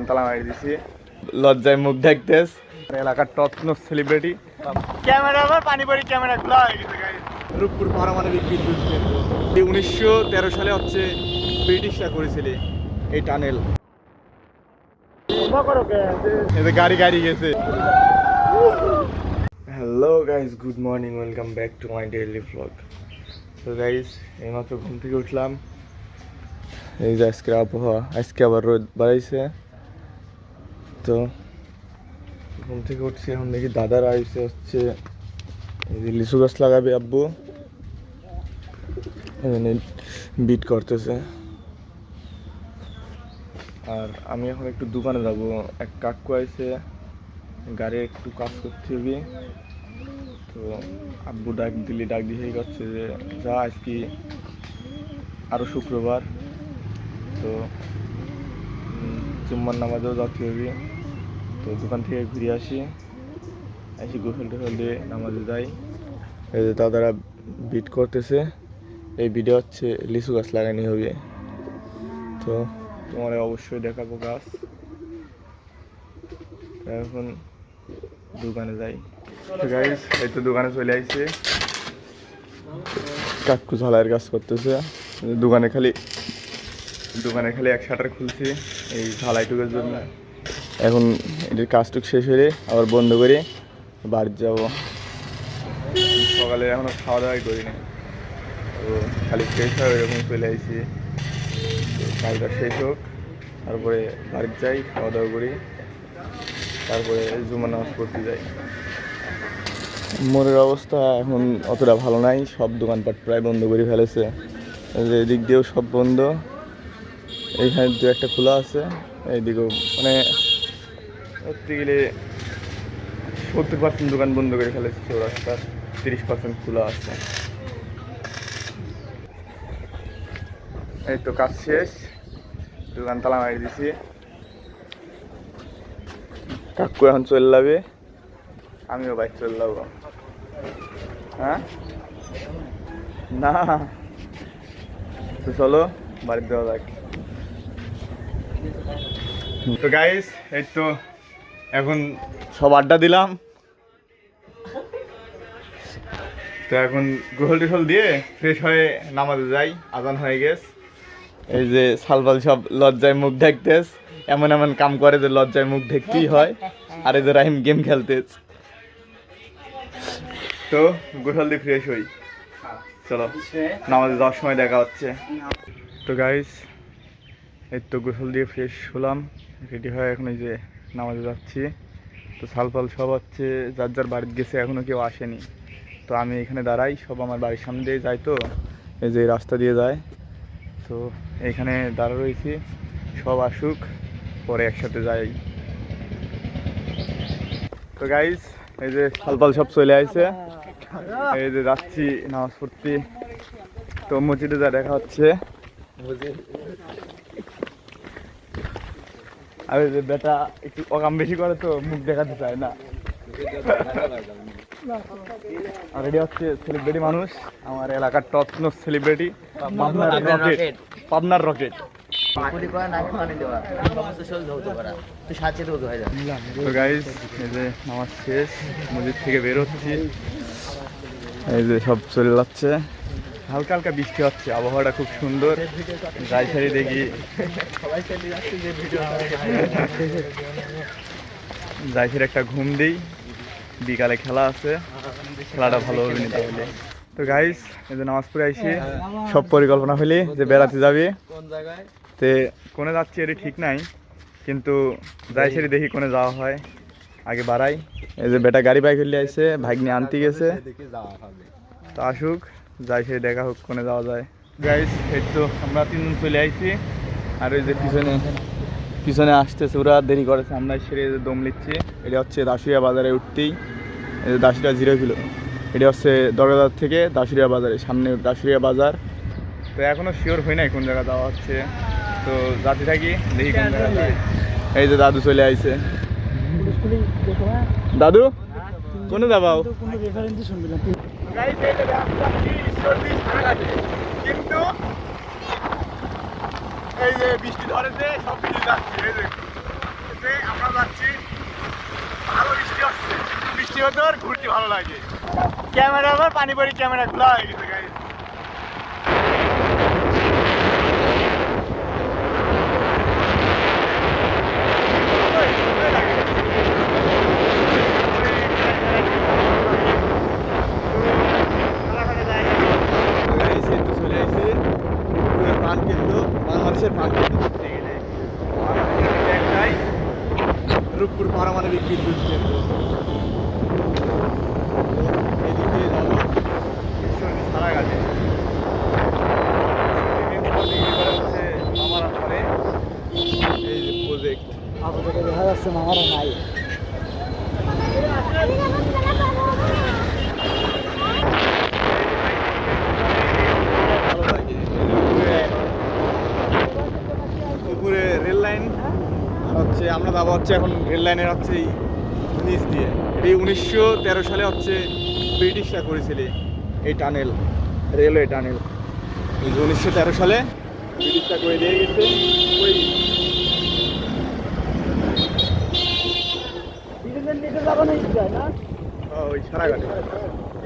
তালা মারি দিছি, লজ্জায় মুখ দেখতেস। এলাকার টপ নোট সেলিব্রিটি ক্যামেরা, আবার পানি পড়ি ক্যামেরা খোলা হয়ে গেছে গাইস। রূপপুর পারমাণবিক বিদ্যুৎ কেন্দ্র 1913 সালে হচ্ছে ব্রিটিশরা করেছিল এই টানেল। গাড়ি গাড়ি গেছে। Hello guys, good morning, welcome back to my daily vlog. তো গাইস, এইমাত্র ঘুম থেকে উঠলাম। এই যে আজকের আবহাওয়া, আজকে আবার রোদ বাড়াইছে। তো ঘুম থেকে উঠছি, এখন দেখি দাদারা আইসে হচ্ছে এই যে লিচু গাছ লাগাবে আব্বু, বিট করতেছে। আর আমি এখন একটু দোকানে যাব, এক কাকু আইসে, গাড়ি একটু কাজ করতে হবে। তো আব্বু ডাক দিয়ে করছে যে যা, আজকে আরও শুক্রবার, তো জুম্মার নামাজেও যাতে হবে। তো দোকান থেকে ঘুরে আসি, গোসল টোসল দিয়ে নামাজে যাই। এই যে দাদারা বিট করতেছে, এই ভিডিও হচ্ছে লিচু গাছ লাগানি হবে। তো তোমার অবশ্যই দেখাবো গাছ। এখন দোকানে যাই। তো গাইস, এই তো দোকানে চলে আইছে, কাকু ঝালাইয়ের কাজ করতেছে। দোকানে খালি এক শাটার খুলছি এই ঝালাইটুকের জন্য। এখন এটির কাজটুক শেষ হলে আবার বন্ধ করে বাড়ি যাব। সকালে এখনো খাওয়া দাওয়াই করিনি, তো খালি ফ্রেশ হয় এরকম চলে আসছি। তো কাজটা শেষ হোক, তারপরে বাড়িতে যাই, খাওয়া দাওয়া করি, তারপরে জুমার নামাজ পড়তে যাই। মোড়ের অবস্থা এখন অতটা ভালো নাই, সব দোকানপাট প্রায় বন্ধ করে ফেলেছে। এদিক দিয়েও সব বন্ধ, এইখানে দু একটা খোলা আছে, এইদিকেও মানে ধরতে গেলে 70% দোকান বন্ধ করে ফেলেছে চৌরাস্তার, 30% খোলা আছে। এই তো কাজ শেষ, দোকান তালা মারি দিছি। কাকু এখন চলে যাবে, আমিও বাইক চলে যাবো। হ্যাঁ না, তো চলো বাড়িতে যাওয়া যাক। তো গাইস, এই তো এখন সব আড্ডা দিলাম। তো এখন গোসল টোসল দিয়ে ফ্রেশ হয়ে নামাজে যাই, আজান হয়ে গেছে। এই যে সালবাল সব লজ্জায় মুখ দেখতেস, এমন এমন কাম করে যে লজ্জায় মুখ দেখতেই হয়। আর এই যে রাহিম গেম খেলতেস। তো গোসল দিয়ে ফ্রেশ হই, চলো নামাজে যাওয়ার সময় দেখা হচ্ছে। তো গাইস, এই তো গোসল দিয়ে ফ্রেশ হলাম, রেডি হয়ে এখন এই যে নামাজে যাচ্ছি। তো সালপাল সব হচ্ছে যার যার বাড়িতে গেছে, এখনও কেউ আসেনি। তো আমি এখানে দাঁড়াই, সব আমার বাড়ির সামনে দিয়ে যায়, তো এই যে রাস্তা দিয়ে যায়। তো এইখানে দাঁড়া রয়েছি, সব আসুক, পরে একসাথে যাই। তো গাইস, এই যে সালপাল সব চলে আসছে, এই যে যাচ্ছি নামাজ পড়তে। তো মসজিদে যা দেখা হচ্ছে, আর যে বেটা একটু অকাম বেশি করে, তো মুখ দেখাতে চায় না। আর এটি হচ্ছে সেলিব্রিটি মানুষ, আমার এলাকার টপ নোট সেলিব্রিটি, পাবনার রকেট। তো গাইস, এই যে নামাজ শেষ, মসজিদ থেকে বের হচ্ছি, এই যে সব চলে যাচ্ছে। হালকা হালকা বৃষ্টি হচ্ছে, আবহাওয়াটা খুব সুন্দর। যাই সারি দেখি যাই সারি একটা ঘুম দিই, বিকালে খেলা আছে, খেলাটা ভালো হবে না তাহলে। তো গাইস, এই যে নামাজ পড়ে আইসি, সব পরিকল্পনা হলে যে বেড়াতে যাবে, তে কোনে যাচ্ছি এটি ঠিক নাই, কিন্তু যাই সারি দেখি কোনে যাওয়া হয়, আগে বাড়াই। এই যে বেটা গাড়ি বাইক হলে আইসে, ভাগ্নি আনতে গেছে, তো আসুক, যাই সারি দেখা হোক কোনে যাওয়া যায়। গাইস, এই তো আমরা তিনজন চলে আইছি, আর ওই যে পিছনে আসতেছে, ওরা দেরি করেছে, আমরা সেরে দম লিচ্ছি। এটা হচ্ছে দাসুরিয়া বাজারে উঠতেই, এই যে দাসুরিয়া 0 কিলো, এটা হচ্ছে দরগাদার থেকে দাসুরিয়া বাজারে, সামনে দাসুরিয়া বাজার। তো এখনও শিওর হই নাই কোন জায়গা যাওয়া হচ্ছে, তো যাতে থাকি, দেখি কোন জায়গা যায়। এই যে দাদু চলে আইছে। দাদু কোনে যাবাও? কিন্তু এই যে বৃষ্টি ধরেছে, সব কিছু যাচ্ছে, বৃষ্টি হতো আর ঘুরতে ভালো লাগে। ক্যামেরা আবার পানি পড়ি ক্যামেরা খোলা হয়ে গেছে গাইস। বাংলাদেশের পান কেন্দ্র করতে গেলে একটাই রূপপুর পারমাণবিক বিদ্যুৎ কেন্দ্র। এদিকে যাবো সারাঘাটে। হচ্ছে আমার পরে এই যে প্রজেক্ট আপনাদেরকে দেখা যাচ্ছে আমারও নাই। ভালো লাগে উপরে রেল লাইন হচ্ছে, আমরা যাবো হচ্ছে এখন রেল লাইনের হচ্ছে এই নিচ দিয়ে। এটি 1913 সালে হচ্ছে ব্রিটিশরা করেছিল এই টানেল, রেলওয়ে টানেল। এই 1913 সালে ব্রিটিশরা করে দিয়ে গেছে ওই সারাঘাটে।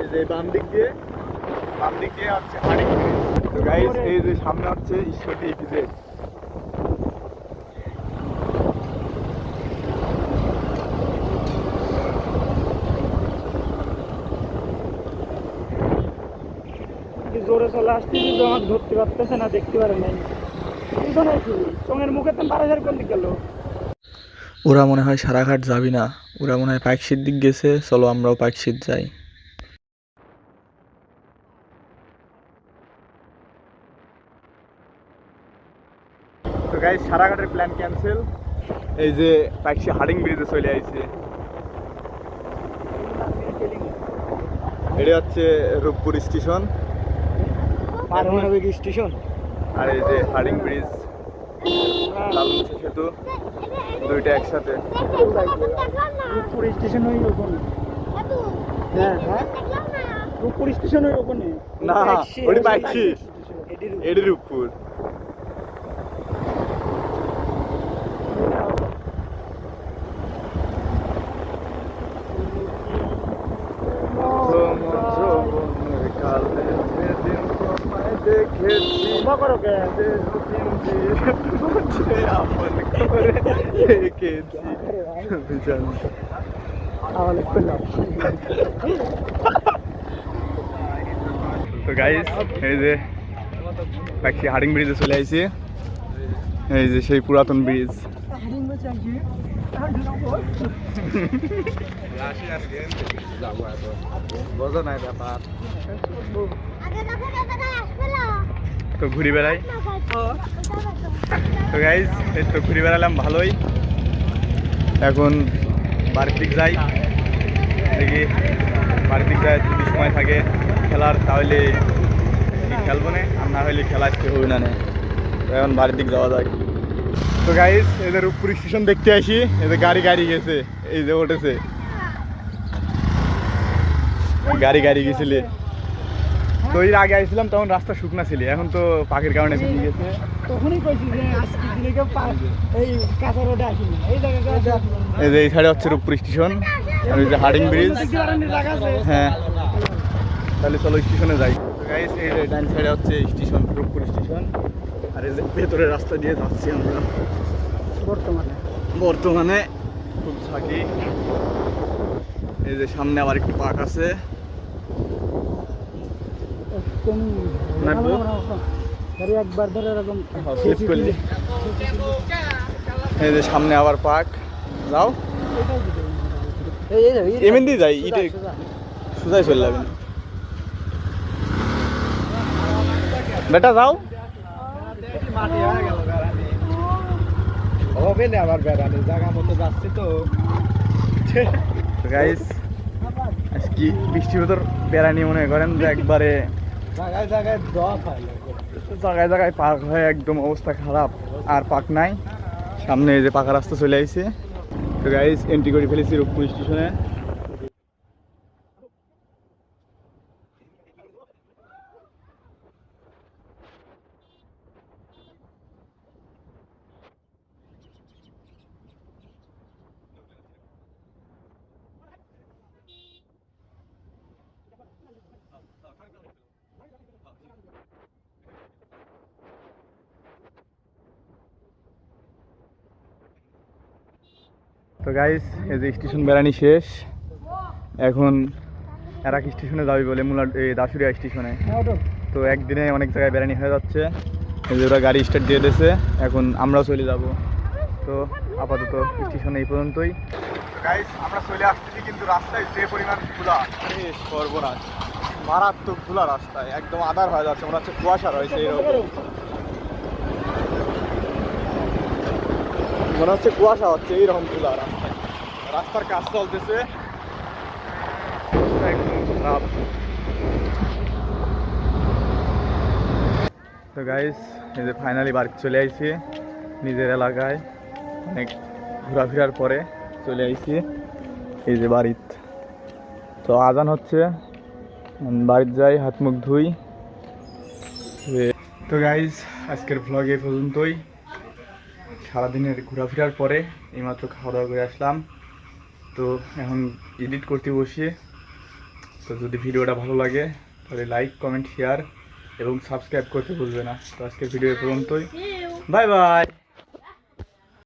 এই যে বাম দিক দিয়ে হচ্ছে হাড়ি। তো গাইস এই যে সামনে হচ্ছে ঈশ্বরদী ইপিজেড। জোরে চলে আসতেছি তো আমার ধরতে পারতেছে না, দেখতে পারে নাই। পিছনে আছি, সঙ্গের মুখে তো বারাসার কোন দিক গেল। ওরা মনে হয় সারাঘাট যাবি না, ওরা মনে হয় পাইকশির দিক গেছে। চলো আমরাও পাইকশির যাই। তো গাইস সারাঘাটের প্ল্যান ক্যান্সেল। এই যে পাইকশি হার্ডিং ব্রিজে চলে আইছে। এটা হচ্ছে রূপপুর স্টেশন, পারমাণবিক স্টেশন। আর এই যে হার্ডিং ব্রিজ, লালমুখী সেতু, দুইটা একসাথে। রূপপুর স্টেশন ওই ওখানে। হ্যাঁ হ্যাঁ, রূপপুর স্টেশন ওই ওখানে না, ওটি পাইকশি, এটি রূপপুর। তো গাইস এই যে পাইকশি হার্ডিং ব্রিজে চলে আইছি। এই যে সেই পুরাতন ব্রিজ। বোঝো নাই ব্যাপার, তো ঘুরি বেড়াই। তো গাইস এই তো ঘুরি বেড়ালাম ভালোই। এখন বাড়ির দিক যাই, দেখি বাড়ির দিক যায়। যদি সময় থাকে খেলার তাহলে খেলবো না, আর না হলে খেলা আজকে হবে না। তো এখন বাড়ির দিক যাওয়া যায়। তো গাইস এদের রূপপুর স্টেশন দেখতে আসি। এদের গাড়ি গেছে, এই যে উঠেছে গাড়ি গেছিলে। তো এর আগে আসছিলাম তখন রাস্তা শুকনা ছিল, এখন তো পাখির কারণে ভিজে গেছে। তখনই কইছি যে আজকে দিনে কেউ এই কাঁচা রোডে আসিনি, এই জায়গায় আসিনি। এই যে এই সাইডে হচ্ছে রূপপুর স্টেশন, আর এই যে হার্ডিং ব্রিজ। হ্যাঁ তাহলে চলো স্টেশনে যাই। গাইস এই যে ডান সাইডে হচ্ছে স্টেশন, রূপপুর স্টেশন। আর এই যে ভেতরের রাস্তা দিয়ে যাচ্ছি আমরা বর্তমানে খুব থাকি। এই যে সামনে আবার একটু পার্ক আছে। একবার ধরে এরকম এই যে সামনে আবার পার্ক। যাও এমনি যাই, ইটে সোজাই চলে যাবেন। বেটা যাও, হবে না আবার বেড়ানি জায়গা মতো যাচ্ছি তো। গাইস আজকে বৃষ্টির ভিতর বেড়ানি মনে করেন যে একবারে জায়গায় পার্ক হয়, একদম অবস্থা খারাপ। আর পার্ক নাই, সামনে এই যে পাকা রাস্তা চলে আইছে। তো গাইস এন্ট্রি করে ফেলেছি রূপপুর স্টেশনে। তো গাইস এই যে স্টেশন বেড়ানি শেষ, এখন আর এক স্টেশনে যাবি বলে দাসুরিয়া স্টেশনে। তো একদিনে অনেক জায়গায় বেড়ানি হয়ে যাচ্ছে, এই যে ওরা গাড়ি স্টার্ট দিয়ে দিয়েছে, এখন আমরাও চলে যাব। তো আপাতত স্টেশনে এই পর্যন্তই। গাইস আমরা চলে আসতেছি, কিন্তু রাস্তায় যে পরিমাণ ধুলা, সর্বনাশ, মারাত্মক ধুলা রাস্তায়, একদম আধার হয়ে যাচ্ছে, মনে হচ্ছে কুয়াশা রয়েছে এরকম, মনে হচ্ছে কুয়াশা হচ্ছে এইরকম ধুলা রাস্তায়। রাস্তার কাজ চলতেছে, একদম খারাপ। তো গাইস এই যে ফাইনালি বাড়ি চলে আইছি নিজের এলাকায়, অনেক ঘোরাফেরার পরে চলে আইছি এই যে বাড়িত। তো আজান হচ্ছে, বাড়িতে যাই, হাত মুখ ধুই। তো গাইস আজকের ভ্লগ এই পর্যন্তই। সারাদিনের ঘোরাফেরার পরে এইমাত্র খাওয়া দাওয়া করে আসলাম, তো এখন এডিট করতে বসি। তো যদি ভিডিওটা ভালো লাগে তাহলে লাইক, কমেন্ট, শেয়ার এবং সাবস্ক্রাইব করতে ভুলবে না। তো আজকের ভিডিও এই পর্যন্তই, বাই বাই।